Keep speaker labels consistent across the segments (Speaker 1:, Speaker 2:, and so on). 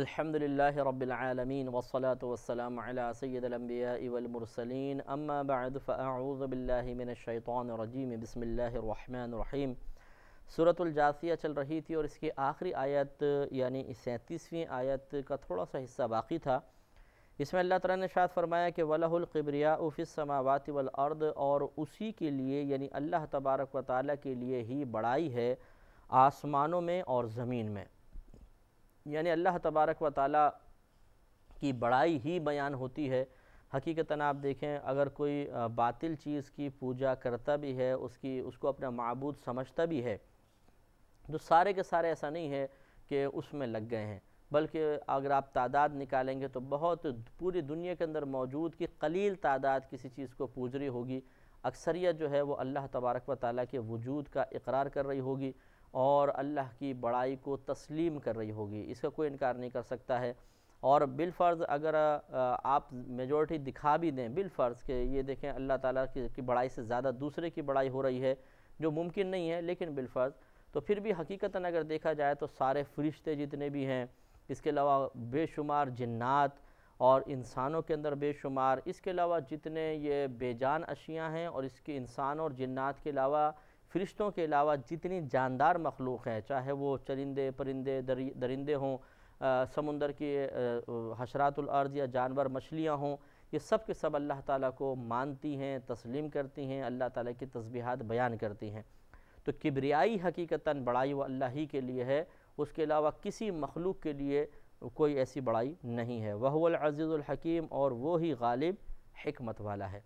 Speaker 1: الحمدللہ رب العالمین والصلاة والسلام علی سید الانبیاء والمرسلین اما بعد فاعوذ باللہ من الشیطان الرجیم بسم اللہ الرحمن الرحیم۔ سورۃ الجاثیہ چل رہی تھی اور اس کی آخری آیت یعنی 37ویں آیت کا تھوڑا سا حصہ باقی تھا۔ اس میں اللہ تعالیٰ نے ارشاد فرمایا کہ وَلَهُ الْقِبْرِيَاءُ فِي السَّمَاوَاتِ وَالْأَرْضِ، اور اسی کے لیے یعنی اللہ تبارک و تعالیٰ کے لیے ہی بڑائی ہے آسمانوں میں اور زمین میں۔ یعنی اللہ تبارک و تعالیٰ کی بڑائی ہی بیان ہوتی ہے۔ حقیقتاً آپ دیکھیں، اگر کوئی باطل چیز کی پوجا کرتا بھی ہے، اس کو اپنا معبود سمجھتا بھی ہے، تو سارے کے سارے ایسا نہیں ہے کہ اس میں لگ گئے ہیں، بلکہ اگر آپ تعداد نکالیں گے تو بہت پوری دنیا کے اندر موجود کی قلیل تعداد کسی چیز کو پوج رہی ہوگی۔ اکثریت جو ہے وہ اللہ تبارک و تعالیٰ کے وجود کا اقرار کر رہی ہوگی اور اللہ کی بڑائی کو تسلیم کر رہی ہوگی، اس کا کوئی انکار نہیں کر سکتا ہے۔ اور بالفرض اگر آپ میجورٹی دکھا بھی دیں بالفرض کہ یہ دیکھیں اللہ تعالیٰ کی بڑائی سے زیادہ دوسرے کی بڑائی ہو رہی ہے، جو ممکن نہیں ہے، لیکن بالفرض تو پھر بھی حقیقتاً اگر دیکھا جائے تو سارے فرشتے جتنے بھی ہیں، اس کے علاوہ بے شمار جنات اور انسانوں کے اندر بے شمار، اس کے علاوہ جتنے یہ بے جان اشیاء ہیں، اور اس کے انسانوں اور جنات کے علاوہ فرشتوں کے علاوہ جتنی جاندار مخلوق ہیں، چاہے وہ چرندے پرندے درندے ہوں، سمندر کی حشرات الارض یا جانور مچھلیاں ہوں، یہ سب کے سب اللہ تعالیٰ کو مانتی ہیں، تسلیم کرتی ہیں، اللہ تعالیٰ کی تسبیحات بیان کرتی ہیں۔ تو کبریائی حقیقتاً بڑائی وہ اللہ ہی کے لیے ہے، اس کے علاوہ کسی مخلوق کے لیے کوئی ایسی بڑائی نہیں ہے۔ وَهُوَ الْعَزِيزُ الْحَكِيمُ، اور وہ ہی غالب حکمت والا ہے۔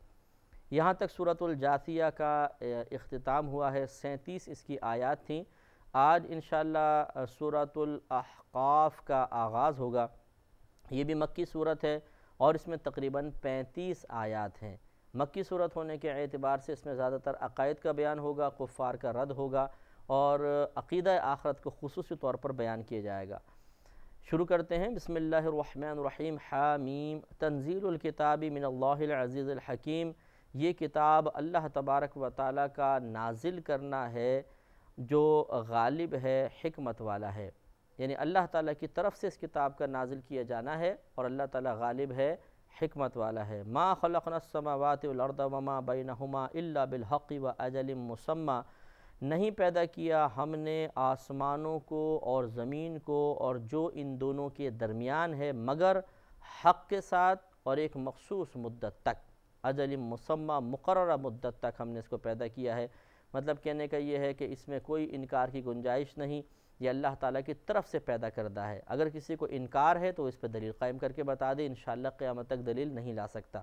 Speaker 1: یہاں تک سورۃ الجاثیہ کا اختتام ہوا ہے، 37 اس کی آیات تھیں۔ آج انشاءاللہ سورۃ الاحقاف کا آغاز ہوگا۔ یہ بھی مکی صورت ہے اور اس میں تقریباً 35 آیات ہیں۔ مکی صورت ہونے کے اعتبار سے اس میں زیادہ تر عقائد کا بیان ہوگا، کفار کا رد ہوگا اور عقیدہ آخرت کو خصوصی طور پر بیان کیا جائے گا۔ شروع کرتے ہیں، بسم اللہ الرحمن الرحیم۔ حامیم، تنزیل الکتاب من اللہ العزیز الحکیم۔ یہ کتاب اللہ تبارک و تعالیٰ کا نازل کرنا ہے جو غالب ہے، حکمت والا ہے۔ یعنی اللہ تعالیٰ کی طرف سے اس کتاب کا نازل کیا جانا ہے اور اللہ تعالیٰ غالب ہے، حکمت والا ہے۔ ما خلقنا السماوات والارض وما بینہما الا بالحق واجل مسمى، نہیں پیدا کیا ہم نے آسمانوں کو اور زمین کو اور جو ان دونوں کے درمیان ہے مگر حق کے ساتھ اور ایک مخصوص مدت تک، اجل مسمى، مقررہ مدت تک ہم نے اس کو پیدا کیا ہے۔ مطلب کہنے کا یہ ہے کہ اس میں کوئی انکار کی گنجائش نہیں، یہ اللہ تعالیٰ کی طرف سے پیدا کردہ ہے۔ اگر کسی کو انکار ہے تو اس پہ دلیل قائم کر کے بتا دے، انشاءاللہ قیامت تک دلیل نہیں لا سکتا۔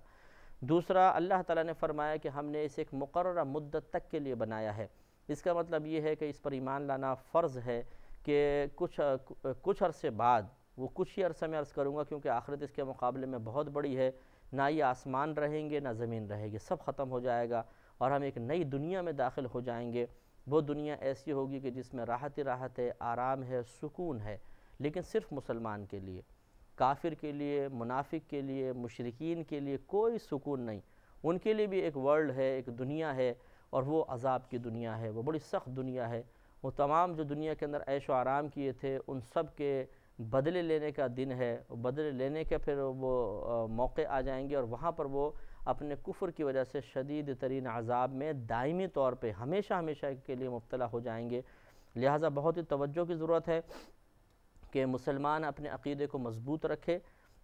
Speaker 1: دوسرا، اللہ تعالیٰ نے فرمایا کہ ہم نے اسے ایک مقررہ مدت تک کے لیے بنایا ہے۔ اس کا مطلب یہ ہے کہ اس پر ایمان لانا فرض ہے کہ کچھ عرصے بعد، وہ کچھ ہی عرصے میں عرض کروں گا کیونکہ آخرت اس کے مقابلے میں بہت بڑی ہے، نہ یہ آسمان رہیں گے نہ زمین رہے گی، سب ختم ہو جائے گا اور ہم ایک نئی دنیا میں داخل ہو جائیں گے۔ وہ دنیا ایسی ہوگی کہ جس میں راحت ہی راحت ہے، آرام ہے، سکون ہے، لیکن صرف مسلمان کے لیے۔ کافر کے لیے، منافق کے لیے، مشرکین کے لیے کوئی سکون نہیں۔ ان کے لیے بھی ایک ورلڈ ہے، ایک دنیا ہے، اور وہ عذاب کی دنیا ہے، وہ بڑی سخت دنیا ہے۔ وہ تمام جو دنیا کے اندر عیش و آرام کیے تھے ان سب کے بدلے لینے کا دن ہے، بدلے لینے کے پھر وہ موقع آ جائیں گے اور وہاں پر وہ اپنے کفر کی وجہ سے شدید ترین عذاب میں دائمی طور پہ ہمیشہ ہمیشہ کے لیے مبتلا ہو جائیں گے۔ لہٰذا بہت ہی توجہ کی ضرورت ہے کہ مسلمان اپنے عقیدے کو مضبوط رکھے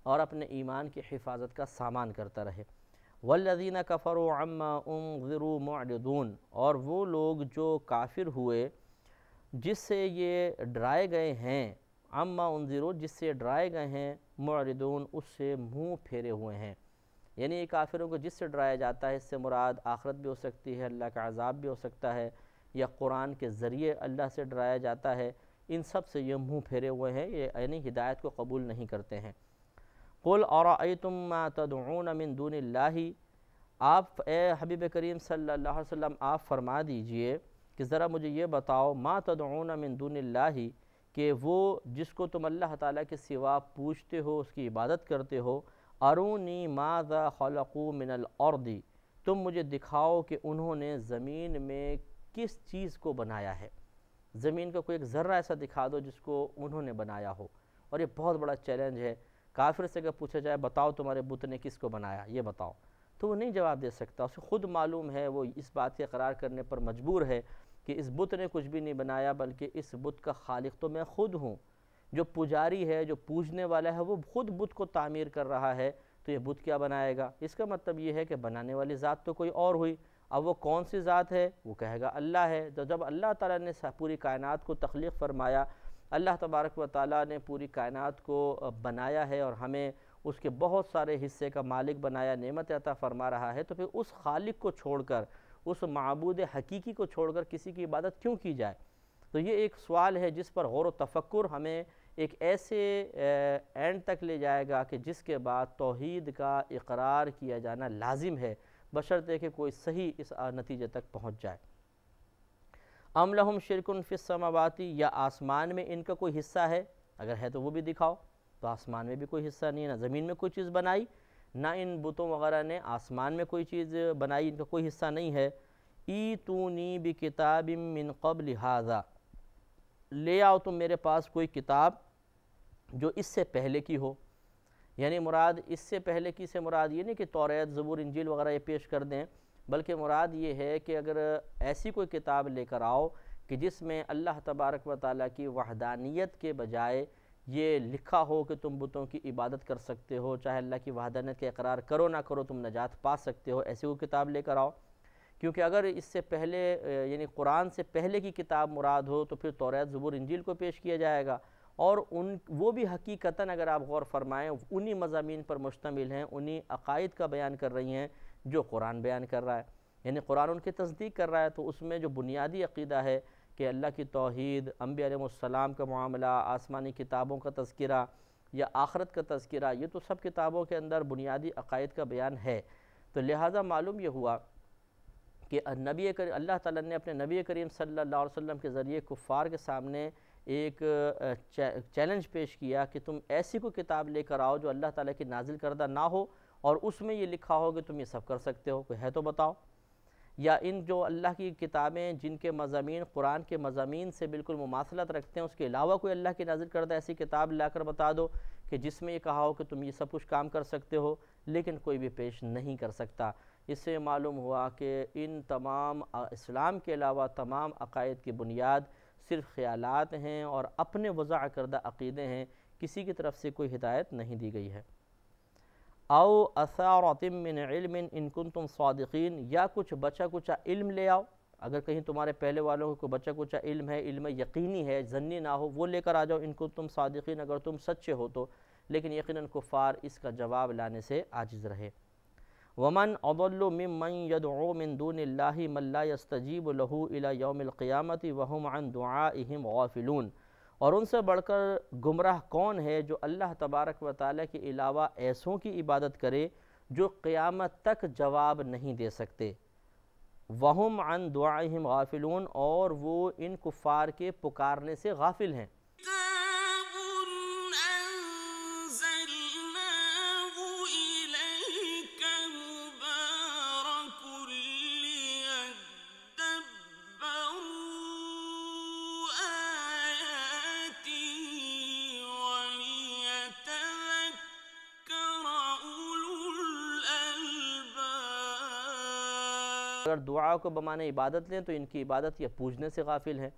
Speaker 1: اور اپنے ایمان کی حفاظت کا سامان کرتا رہے۔ وَالَّذِينَ كَفَرُوا عَمَّا أُنذِرُوا مُعْرِضُونَ، اور وہ لوگ جو کافر ہوئے جس سے یہ ڈرائے گئے ہیں، عَمَّا أُنذِرُوا، جس سے ڈرائے گئے ہیں، مُعْرِضُونَ، اس سے منہ پھیرے ہوئے ہیں۔ یعنی یہ کافروں کو جس سے ڈرایا جاتا ہے، اس سے مراد آخرت بھی ہو سکتی ہے، اللہ کا عذاب بھی ہو سکتا ہے، یا قرآن کے ذریعے اللہ سے ڈرایا جاتا ہے، ان سب سے یہ منہ پھیرے ہوئے ہیں، یہ یعنی ہدایت کو قبول نہیں کرتے ہیں۔ قُلْ أَرَأَيْتُم مَّا تَدْعُونَ مِن دُونِ اللَّهِ، آپ اے حبیب کریم صلی اللہ علیہ وسلم آپ فرما دیجئے کہ ذرا مجھے یہ بتاؤ، مَا تَدْعُونَ مِن دُونِ اللَّهِ، کہ وہ جس کو تم اللہ تعالیٰ کے سوا پوجتے ہو، اس کی عبادت کرتے ہو، ارونی ماذا خلقوا من الارض، تم مجھے دکھاؤ کہ انہوں نے زمین میں کس چیز کو بنایا ہے۔ زمین کا کوئی ایک ذرہ ایسا دکھا دو جس کو انہوں نے بنایا ہو۔ اور یہ بہت بڑا چیلنج ہے۔ کافر سے اگر پوچھا جائے بتاؤ تمہارے بت نے کس کو بنایا، یہ بتاؤ، تو وہ نہیں جواب دے سکتا، اسے خود معلوم ہے، وہ اس بات کے اقرار کرنے پر مجبور ہے کہ اس بت نے کچھ بھی نہیں بنایا، بلکہ اس بت کا خالق تو میں خود ہوں۔ جو پجاری ہے، جو پوجنے والا ہے، وہ خود بت کو تعمیر کر رہا ہے، تو یہ بت کیا بنائے گا؟ اس کا مطلب یہ ہے کہ بنانے والی ذات تو کوئی اور ہوئی۔ اب وہ کون سی ذات ہے؟ وہ کہے گا اللہ ہے۔ تو جب اللہ تعالیٰ نے پوری کائنات کو تخلیق فرمایا، اللہ تبارک و تعالیٰ نے پوری کائنات کو بنایا ہے اور ہمیں اس کے بہت سارے حصے کا مالک بنایا، نعمت عطا فرما رہا ہے، تو پھر اس خالق کو چھوڑ کر، اس معبود حقیقی کو چھوڑ کر کسی کی عبادت کیوں کی جائے؟ تو یہ ایک سوال ہے جس پر غور و تفکر ہمیں ایک ایسے اینڈ تک لے جائے گا کہ جس کے بعد توحید کا اقرار کیا جانا لازم ہے، بشرطے کہ کوئی صحیح اس نتیجے تک پہنچ جائے۔ ام لہم شرکن فی السماوات، یا آسمان میں ان کا کوئی حصہ ہے؟ اگر ہے تو وہ بھی دکھاؤ۔ تو آسمان میں بھی کوئی حصہ نہیں ہے، نہ زمین میں کوئی چیز بنائی، نہ ان بتوں وغیرہ نے آسمان میں کوئی چیز بنائی، ان کا کوئی حصہ نہیں ہے۔ ایتونی بکتاب من قبل ھذا، لے آؤ تم میرے پاس کوئی کتاب جو اس سے پہلے کی ہو۔ یعنی مراد اس سے پہلے کی سے مراد یہ نہیں کہ توریت، زبور، انجیل وغیرہ یہ پیش کر دیں، بلکہ مراد یہ ہے کہ اگر ایسی کوئی کتاب لے کر آؤ کہ جس میں اللہ تبارک و تعالیٰ کی وحدانیت کے بجائے یہ لکھا ہو کہ تم بتوں کی عبادت کر سکتے ہو، چاہے اللہ کی وحدانیت کا اقرار کرو نہ کرو تم نجات پا سکتے ہو، ایسی کوئی کتاب لے کر آؤ۔ کیونکہ اگر اس سے پہلے یعنی قرآن سے پہلے کی کتاب مراد ہو تو پھر توریت، زبور، انجیل کو پیش کیا جائے گا، اور وہ بھی حقیقتاً اگر آپ غور فرمائیں انہی مضامین پر مشتمل ہیں، انہی عقائد کا بیان کر رہی ہیں جو قرآن بیان کر رہا ہے، یعنی قرآن ان کی تصدیق کر رہا ہے۔ تو اس میں جو بنیادی عقیدہ ہے کہ اللہ کی توحید، انبیاء علیہ السلام کا معاملہ، آسمانی کتابوں کا تذکرہ یا آخرت کا تذکرہ، یہ تو سب کتابوں کے اندر بنیادی عقائد کا بیان ہے۔ تو لہٰذا معلوم یہ ہوا کہ اللہ تعالیٰ نے اپنے نبی کریم صلی اللہ علیہ وسلم کے ذریعے کفار کے سامنے ایک چیلنج پیش کیا کہ تم ایسی کوئی کتاب لے کر آؤ جو اللہ تعالیٰ کی نازل کردہ نہ ہو اور اس میں یہ لکھا ہو کہ تم یہ سب کر سکتے ہو، کوئی ہے تو بتاؤ۔ یا ان جو اللہ کی کتابیں جن کے مضامین قرآن کے مضامین سے بالکل مماثلت رکھتے ہیں، اس کے علاوہ کوئی اللہ کی نازل کردہ ایسی کتاب لا کر بتا دو کہ جس میں یہ کہا ہو کہ تم یہ سب کچھ کام کر سکتے ہو، لیکن کوئی بھی پیش نہیں کر سکتا۔ اس سے معلوم ہوا کہ ان تمام اسلام کے علاوہ تمام عقائد کی بنیاد صرف خیالات ہیں اور اپنے وضع کردہ عقیدے ہیں، کسی کی طرف سے کوئی ہدایت نہیں دی گئی ہے۔ او اثارۃ من علم ان کنتم صادقین، یا کچھ بچا کچا علم لے آؤ، اگر کہیں تمہارے پہلے والوں کو کوئی بچا کچا علم ہے، علم یقینی ہے، ظنی نہ ہو، وہ لے کر آ جاؤ ان کنتم صادقین، اگر تم سچے ہو تو۔ لیکن یقیناً کفار اس کا جواب لانے سے عاجز رہے۔ ومن اضل ممن يدعو من دون الله من لا يستجيب له الى يوم القيامة وهم عن دعائهم غافلون، اور ان سے بڑھ کر گمراہ کون ہے جو اللہ تبارک و تعالیٰ کے علاوہ ایسوں کی عبادت کرے جو قیامت تک جواب نہیں دے سکتے۔ وهم عن دعائهم غافلون، اور وہ ان کفار کے پکارنے سے غافل ہیں۔ اگر دعا کو بمعنی عبادت لیں تو ان کی عبادت یا پوجنے سے غافل ہیں۔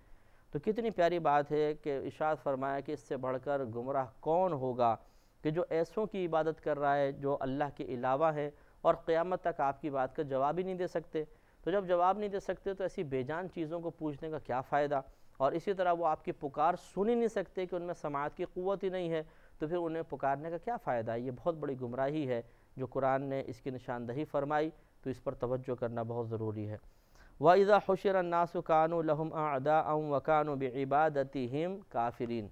Speaker 1: تو کتنی پیاری بات ہے کہ ارشاد فرمایا کہ اس سے بڑھ کر گمراہ کون ہوگا کہ جو ایسوں کی عبادت کر رہا ہے جو اللہ کے علاوہ ہے اور قیامت تک آپ کی بات کا جواب ہی نہیں دے سکتے۔ تو جب جواب نہیں دے سکتے تو ایسی بے جان چیزوں کو پوجنے کا کیا فائدہ، اور اسی طرح وہ آپ کی پکار سن ہی نہیں سکتے کہ ان میں سماعت کی قوت ہی نہیں ہے، تو پھر انہیں پکارنے کا کیا فائدہ ہے؟ یہ بہت بڑی گمراہی ہے جو قرآن نے اس کی نشاندہی فرمائی، تو اس پر توجہ کرنا بہت ضروری ہے۔ وَإِذَا حُشِرَ النَّاسُ كَانُوا لَهُمْ أَعْدَاءً وَكَانُوا بِعِبَادَتِهِمْ كَافِرِينَ،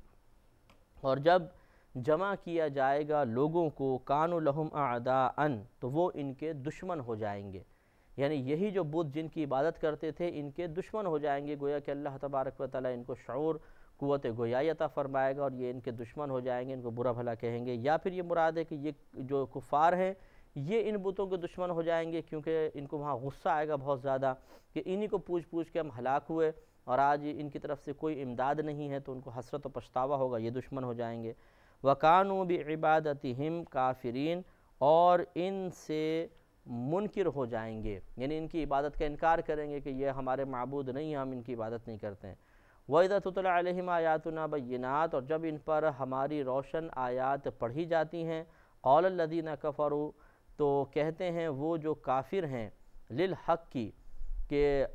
Speaker 1: اور جب جمع کیا جائے گا لوگوں کو كَانُوا لَهُمْ أَعْدَاءً، تو وہ ان کے دشمن ہو جائیں گے، یعنی یہی جو بت جن کی عبادت کرتے تھے ان کے دشمن ہو جائیں گے، گویا کہ اللہ تبارک و تعالیٰ ان کو شعور، قوت گویائی عطا فرمائے گا اور یہ ان کے دشمن ہو جائیں گے، ان کو برا بھلا کہیں گے۔ یا پھر یہ مراد ہے کہ یہ جو کفار ہیں یہ ان بتوں کے دشمن ہو جائیں گے، کیونکہ ان کو وہاں غصہ آئے گا بہت زیادہ کہ انہی کو پوچھ کے ہم ہلاک ہوئے اور آج ان کی طرف سے کوئی امداد نہیں ہے، تو ان کو حسرت و پچھتاوا ہوگا، یہ دشمن ہو جائیں گے۔ وَكَانُوا بِعِبَادَتِهِمْ کافرین، اور ان سے منکر ہو جائیں گے، یعنی ان کی عبادت کا انکار کریں گے کہ یہ ہمارے معبود نہیں ہیں، ہم ان کی عبادت نہیں کرتے ہیں۔ وَإِذَا تُتْلَىٰ عَلَيْهِمْ آيَاتُنَا بَيِّنَاتٍ، اور جب ان پر ہماری روشن آیات پڑھی جاتی ہیں، قَالَ الَّذِينَ كَفَرُوا، تو کہتے ہیں وہ جو کافر ہیں، لِلْحَقِّ، کہ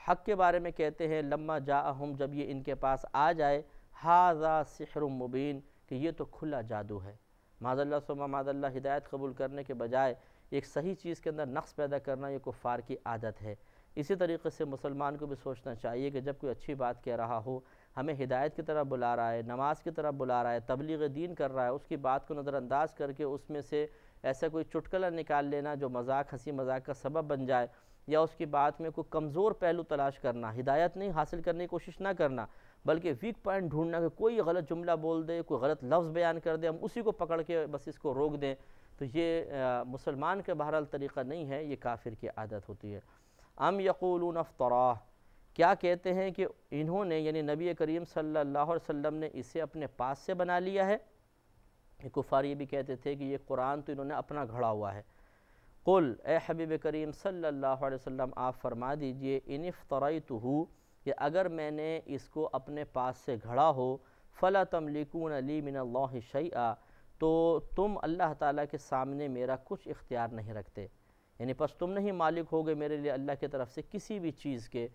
Speaker 1: حق کے بارے میں کہتے ہیں، لَمَّا جَاءَهُمْ، جب یہ ان کے پاس آ جائے، هَذَا سِحْرٌ مُبِينٌ، کہ یہ تو کھلا جادو ہے۔ معاذ اللہ ثم معاذ اللہ، ہدایت قبول کرنے کے بجائے ایک صحیح چیز کے اندر نقص پیدا کرنا یہ کفار کی عادت ہے۔ اسی طریقے سے مسلمان کو بھی سوچنا چاہیے کہ جب کوئی اچھی بات کہہ رہا ہو، ہمیں ہدایت کی طرف بلا رہا ہے، نماز کی طرف بلا رہا ہے، تبلیغ دین کر رہا ہے، اس کی بات کو نظر انداز کر کے اس میں سے ایسا کوئی چٹکلا نکال لینا جو مذاق، ہنسی مذاق کا سبب بن جائے، یا اس کی بات میں کوئی کمزور پہلو تلاش کرنا، ہدایت نہیں حاصل کرنے کی کوشش نہ کرنا، بلکہ ویک پوائنٹ ڈھونڈنا کہ کوئی غلط جملہ بول دے، کوئی غلط لفظ بیان کر دے، ہم اسی کو پکڑ کے بس اس کو روک دیں، تو یہ مسلمان کے بہرحال طریقہ نہیں ہے، یہ کافر کی عادت ہوتی ہے۔ ام یقولون افطراہ، کیا کہتے ہیں کہ انہوں نے، یعنی نبی کریم صلی اللہ علیہ وسلم نے اسے اپنے پاس سے بنا لیا ہے۔ یہ کفار یہ بھی کہتے تھے کہ یہ قرآن تو انہوں نے اپنا گھڑا ہوا ہے۔ قل، اے حبیب کریم صلی اللہ علیہ وسلم آپ فرما دیجئے، ان افتریتہ، کہ اگر میں نے اس کو اپنے پاس سے گھڑا ہو، فلا تملکون لی من اللہ شیئا، تو تم اللہ تعالیٰ کے سامنے میرا کچھ اختیار نہیں رکھتے، یعنی پس تم نہیں مالک ہوگے میرے لیے اللہ کی طرف سے کسی بھی چیز کے،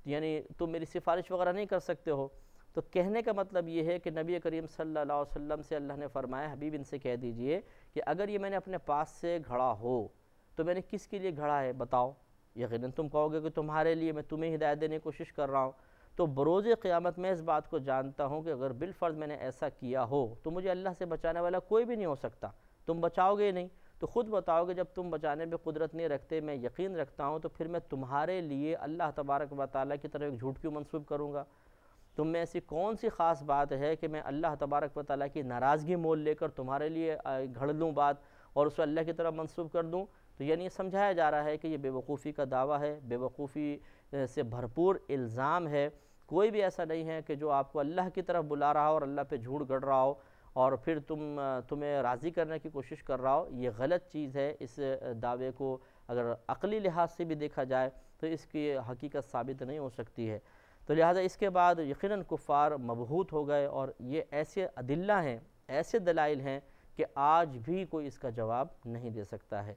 Speaker 1: یعنی تم میری سفارش وغیرہ نہیں کر سکتے ہو۔ تو کہنے کا مطلب یہ ہے کہ نبی کریم صلی اللہ علیہ وسلم سے اللہ نے فرمایا، حبیب ان سے کہہ دیجئے کہ اگر یہ میں نے اپنے پاس سے گھڑا ہو تو میں نے کس کے لیے گھڑا ہے بتاؤ؟ یقیناً تم کہو گے کہ تمہارے لیے، میں تمہیں ہدایت دینے کی کوشش کر رہا ہوں۔ تو بروز قیامت میں اس بات کو جانتا ہوں کہ اگر بالفرض میں نے ایسا کیا ہو تو مجھے اللہ سے بچانے والا کوئی بھی نہیں ہو سکتا، تم بچاؤ گے نہیں، تو خود بتاؤ گے جب تم بچانے میں قدرت نہیں رکھتے، میں یقین رکھتا ہوں، تو پھر میں تمہارے لیے اللہ تبارک و تعالیٰ کی طرف ایک جھوٹ کیوں منسوب کروں گا؟ تم میں ایسی کون سی خاص بات ہے کہ میں اللہ تبارک و تعالیٰ کی ناراضگی مول لے کر تمہارے لیے گھڑ لوں بات اور اسے اللہ کی طرف منسوب کر دوں؟ تو یعنی یہ سمجھایا جا رہا ہے کہ یہ بے وقوفی کا دعویٰ ہے، بے وقوفی سے بھرپور الزام ہے۔ کوئی بھی ایسا نہیں ہے کہ جو آپ کو اللہ کی طرف بلا رہا ہو اور اللہ پہ جھوٹ گڑ رہا ہو اور پھر تمہیں راضی کرنے کی کوشش کر رہا ہو، یہ غلط چیز ہے۔ اس دعوے کو اگر عقلی لحاظ سے بھی دیکھا جائے تو اس کی حقیقت ثابت نہیں ہو سکتی ہے۔ تو لہٰذا اس کے بعد یقیناً کفار مبہوت ہو گئے، اور یہ ایسے ادلہ ہیں، ایسے دلائل ہیں کہ آج بھی کوئی اس کا جواب نہیں دے سکتا ہے۔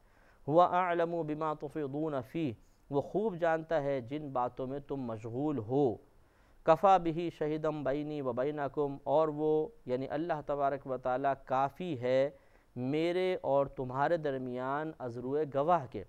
Speaker 1: هُوَ أَعْلَمُ بِمَا تُفِيضُونَ فِيهِ، وہ خوب جانتا ہے جن باتوں میں تم مشغول ہو۔ کفا بِهِ شَهِدًا بَيْنِي وَبَيْنَكُمْ، اور وہ یعنی اللہ تبارک و تعالیٰ کافی ہے میرے اور تمہارے درمیان ازروئے گواہ کے،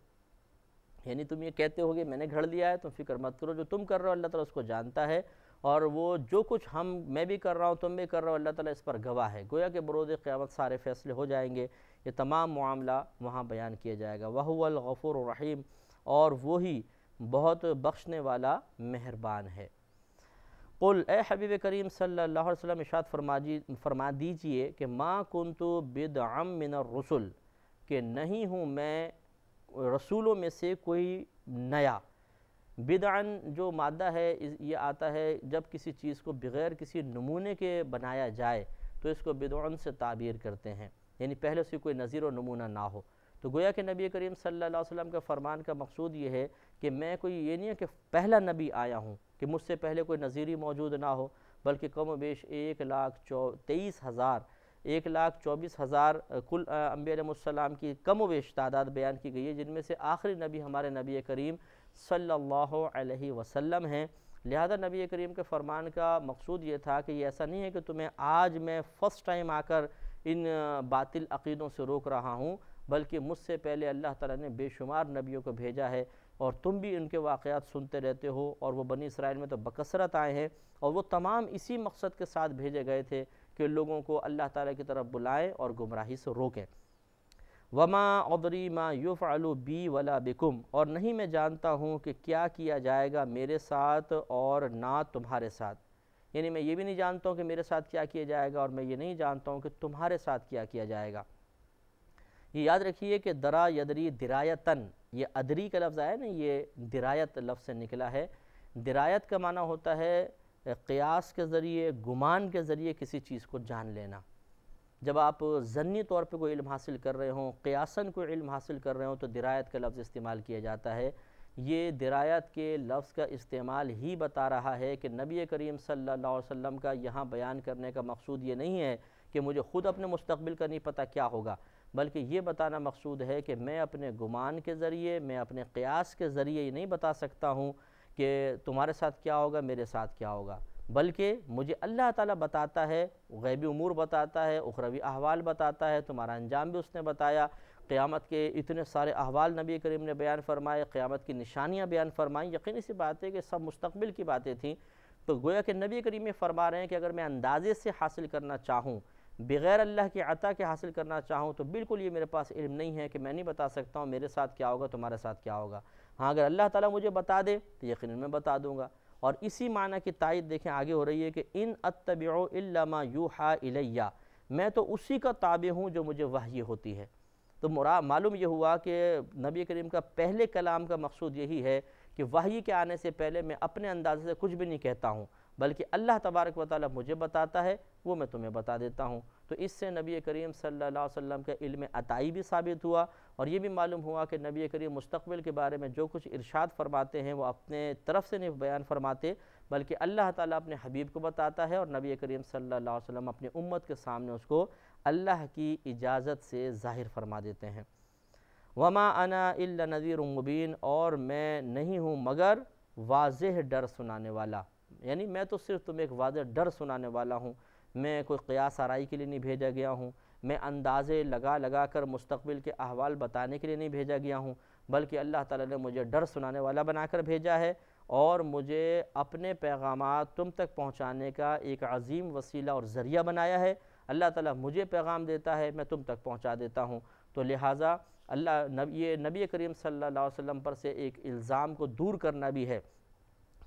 Speaker 1: یعنی تم یہ کہتے ہو کہ میں نے گھڑ لیا ہے، تم فکر مت کرو، جو تم کر رہے ہو اللہ تعالیٰ اس کو جانتا ہے، اور وہ جو کچھ میں بھی کر رہا ہوں تم بھی کر رہے ہو اللہ تعالیٰ اس پر گواہ ہے۔ گویا کہ بروز قیامت سارے فیصلے ہو جائیں گے، یہ تمام معاملہ وہاں بیان کیا جائے گا۔ وَهُوَ الْغَفُورُ الرَّحِيمُ، اور وہی بہت بخشنے والا مہربان ہے۔ قل، اے حبیب کریم صلی اللہ علیہ وسلم ارشاد فرما دیجئے کہ ما کنت بدعا من الرسل، کہ نہیں ہوں میں رسولوں میں سے کوئی نیا۔ بدعن جو مادہ ہے یہ آتا ہے جب کسی چیز کو بغیر کسی نمونے کے بنایا جائے تو اس کو بدعن سے تعبیر کرتے ہیں، یعنی پہلے سے کوئی نظیر و نمونہ نہ ہو۔ تو گویا کہ نبی کریم صلی اللہ علیہ وسلم کا فرمان کا مقصود یہ ہے کہ میں کوئی یہ نہیں ہے کہ پہلا نبی آیا ہوں کہ مجھ سے پہلے کوئی نظیری موجود نہ ہو، بلکہ کم و بیش 1,23,000 کل انبیاء علیہ السلام کی کم و بیش تعداد بیان کی گئی ہے، جن میں سے آخری نبی ہمارے نبی کریم صلی اللہ علیہ وسلم ہیں۔ لہذا نبی کریم کے فرمان کا مقصود یہ تھا کہ یہ ایسا نہیں ہے کہ تمہیں آج میں فرسٹ ٹائم آ کر ان باطل عقیدوں سے روک رہا ہوں، بلکہ مجھ سے پہلے اللہ تعالیٰ نے بے شمار نبیوں کو بھیجا ہے، اور تم بھی ان کے واقعات سنتے رہتے ہو، اور وہ بنی اسرائیل میں تو بکثرت آئے ہیں، اور وہ تمام اسی مقصد کے ساتھ بھیجے گئے تھے کہ لوگوں کو اللہ تعالیٰ کی طرف بلائیں اور گمراہی سے روکیں۔ وَمَا أَدْرِي مَا يُفْعَلُ بِي وَلَا بِكُمْ، اور نہیں میں جانتا ہوں کہ کیا کیا جائے گا میرے ساتھ اور نہ تمہارے ساتھ، یعنی میں یہ بھی نہیں جانتا ہوں کہ میرے ساتھ کیا کیا جائے گا، اور میں یہ نہیں جانتا ہوں کہ تمہارے ساتھ کیا کیا جائے گا۔ یہ یاد رکھیے کہ درا یدری درایتاً، یہ ادری کا لفظ آیا نا، یہ درایت لفظ سے نکلا ہے۔ درایت کا معنی ہوتا ہے قیاس کے ذریعے، گمان کے ذریعے کسی چیز کو جان لینا۔ جب آپ ظنی طور پہ کوئی علم حاصل کر رہے ہوں، قیاساً کوئی علم حاصل کر رہے ہوں، تو درایت کا لفظ استعمال کیا جاتا ہے۔ یہ درایت کے لفظ کا استعمال ہی بتا رہا ہے کہ نبی کریم صلی اللہ علیہ وسلم کا یہاں بیان کرنے کا مقصود یہ نہیں ہے کہ مجھے خود اپنے مستقبل کا نہیں پتہ کیا ہوگا، بلکہ یہ بتانا مقصود ہے کہ میں اپنے گمان کے ذریعے، میں اپنے قیاس کے ذریعے یہ نہیں بتا سکتا ہوں کہ تمہارے ساتھ کیا ہوگا، میرے ساتھ کیا ہوگا، بلکہ مجھے اللہ تعالیٰ بتاتا ہے، غیبی امور بتاتا ہے، اخروی احوال بتاتا ہے، تمہارا انجام بھی اس نے بتایا، قیامت کے اتنے سارے احوال نبی کریم نے بیان فرمائے، قیامت کی نشانیاں بیان فرمائیں۔ یقینی سی بات ہے کہ سب مستقبل کی باتیں تھیں، تو گویا کہ نبی کریم یہ فرما رہے ہیں کہ اگر میں اندازے سے حاصل کرنا چاہوں، بغیر اللہ کی عطا کے حاصل کرنا چاہوں، تو بالکل یہ میرے پاس علم نہیں ہے کہ میں نہیں بتا سکتا ہوں میرے ساتھ کیا ہوگا، تمہارے ساتھ کیا ہوگا۔ ہاں اگر اللہ تعالیٰ مجھے بتا دے تو یقیناً میں بتا دوں گا۔ اور اسی معنی کی تائید دیکھیں آگے ہو رہی ہے کہ ان اتبع الا ما یوحی الی، میں تو اسی کا تابع ہوں جو مجھے وحی ہوتی ہے۔ تو معلوم یہ ہوا کہ نبی کریم کا پہلے کلام کا مقصود یہی ہے کہ وحی کے آنے سے پہلے میں اپنے اندازے سے کچھ بھی نہیں کہتا ہوں، بلکہ اللہ تبارک و تعالیٰ مجھے بتاتا ہے، وہ میں تمہیں بتا دیتا ہوں۔ تو اس سے نبی کریم صلی اللہ علیہ وسلم کا علم عطائی بھی ثابت ہوا، اور یہ بھی معلوم ہوا کہ نبی کریم مستقبل کے بارے میں جو کچھ ارشاد فرماتے ہیں وہ اپنے طرف سے نہیں بیان فرماتے، بلکہ اللہ تعالیٰ اپنے حبیب کو بتاتا ہے، اور نبی کریم صلی اللہ علیہ وسلم اپنی امت کے سامنے اس کو اللہ کی اجازت سے ظاہر فرما دیتے ہیں۔ وما انا الا نذیر مبین، اور میں نہیں ہوں مگر واضح ڈر سنانے والا، یعنی میں تو صرف تمہیں ایک واضح ڈر سنانے والا ہوں، میں کوئی قیاس آرائی کے لیے نہیں بھیجا گیا ہوں، میں اندازے لگا کر مستقبل کے احوال بتانے کے لیے نہیں بھیجا گیا ہوں، بلکہ اللہ تعالیٰ نے مجھے ڈر سنانے والا بنا کر بھیجا ہے، اور مجھے اپنے پیغامات تم تک پہنچانے کا ایک عظیم وسیلہ اور ذریعہ بنایا ہے۔ اللہ تعالیٰ مجھے پیغام دیتا ہے، میں تم تک پہنچا دیتا ہوں۔ تو لہٰذا یہ نبی کریم صلی اللہ علیہ وسلم پر سے ایک الزام کو دور کرنا بھی ہے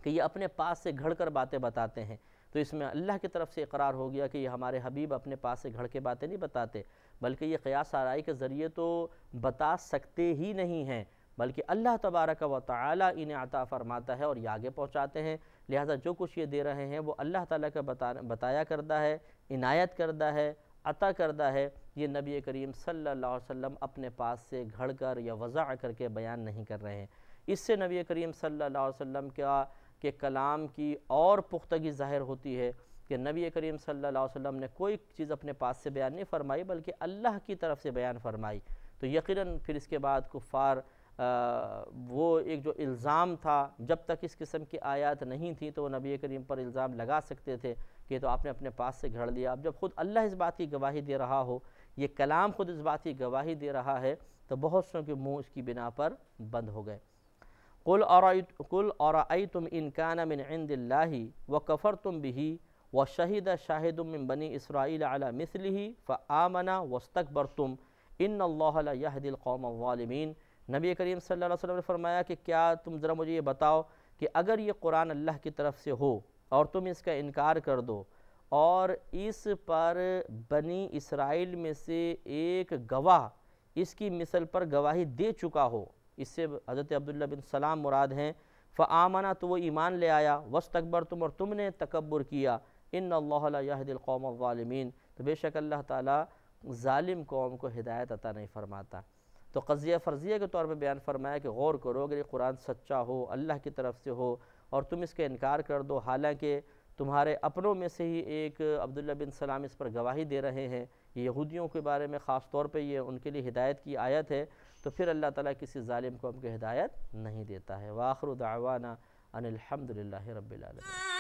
Speaker 1: کہ یہ اپنے پاس سے گھڑ کر باتیں بتاتے ہیں، تو اس میں اللہ کی طرف سے اقرار ہو گیا کہ یہ ہمارے حبیب اپنے پاس سے گھڑ کے باتیں نہیں بتاتے، بلکہ یہ قیاس آرائی کے ذریعے تو بتا سکتے ہی نہیں ہیں، بلکہ اللہ تبارک و تعالیٰ انہیں عطا فرماتا ہے اور یہ آگے پہنچاتے ہیں۔ لہٰذا جو کچھ یہ دے رہے ہیں وہ اللہ تعالیٰ کا بتایا کردہ ہے، عنایت کردہ ہے، عطا کردہ ہے، یہ نبی کریم صلی اللہ علیہ وسلم اپنے پاس سے گھڑ کر یا وضع کر کے بیان نہیں کر رہے ہیں۔ اس سے نبی کریم صلی اللہ علیہ وسلم کے کلام کی اور پختگی ظاہر ہوتی ہے کہ نبی کریم صلی اللہ علیہ وسلم نے کوئی چیز اپنے پاس سے بیان نہیں فرمائی، بلکہ اللہ کی طرف سے بیان فرمائی۔ تو یقیناً پھر اس کے بعد کفار وہ ایک جو الزام تھا، جب تک اس قسم کی آیات نہیں تھیں تو وہ نبی کریم پر الزام لگا سکتے تھے کہ تو آپ نے اپنے پاس سے گھڑ لیا۔ اب جب خود اللہ اس بات کی گواہی دے رہا ہو، یہ کلام خود اس بات کی گواہی دے رہا ہے، تو بہت سوں کے منہ اس کی بنا پر بند ہو گئے۔ قل ارأیتم ان کان من عند اللہ وکفرتم بہ وشہد شاہد من بنی اسرائیل علی مثلہ فآمن واستکبرتم ان اللہ لا یہدی القوم الظالمین۔ نبی کریم صلی اللہ علیہ وسلم نے فرمایا کہ کیا تم ذرا مجھے یہ بتاؤ کہ اگر یہ قرآن اللہ کی طرف سے ہو اور تم اس کا انکار کر دو، اور اس پر بنی اسرائیل میں سے ایک گواہ اس کی مثل پر گواہی دے چکا ہو، اس سے حضرت عبداللہ بن سلام مراد ہیں، فآمنا تو وہ ایمان لے آیا، واستکبرتم اور تم نے تکبر کیا، ان اللہ لا یہدی القوم الظالمین، تو بے شک اللہ تعالیٰ ظالم قوم کو ہدایت عطا نہیں فرماتا۔ تو قضیہ فرضیہ کے طور پہ بیان فرمایا کہ غور کرو، اگر یہ قرآن سچا ہو، اللہ کی طرف سے ہو، اور تم اس کا انکار کر دو، حالانکہ تمہارے اپنوں میں سے ہی ایک عبداللہ بن سلام اس پر گواہی دے رہے ہیں، یہ یہودیوں کے بارے میں خاص طور پہ یہ ان کے لیے ہدایت کی آیت ہے، تو پھر اللہ تعالیٰ کسی ظالم قوم کو ہدایت نہیں دیتا ہے۔ وآخر دعوانا ان الحمد للہ رب العالمین۔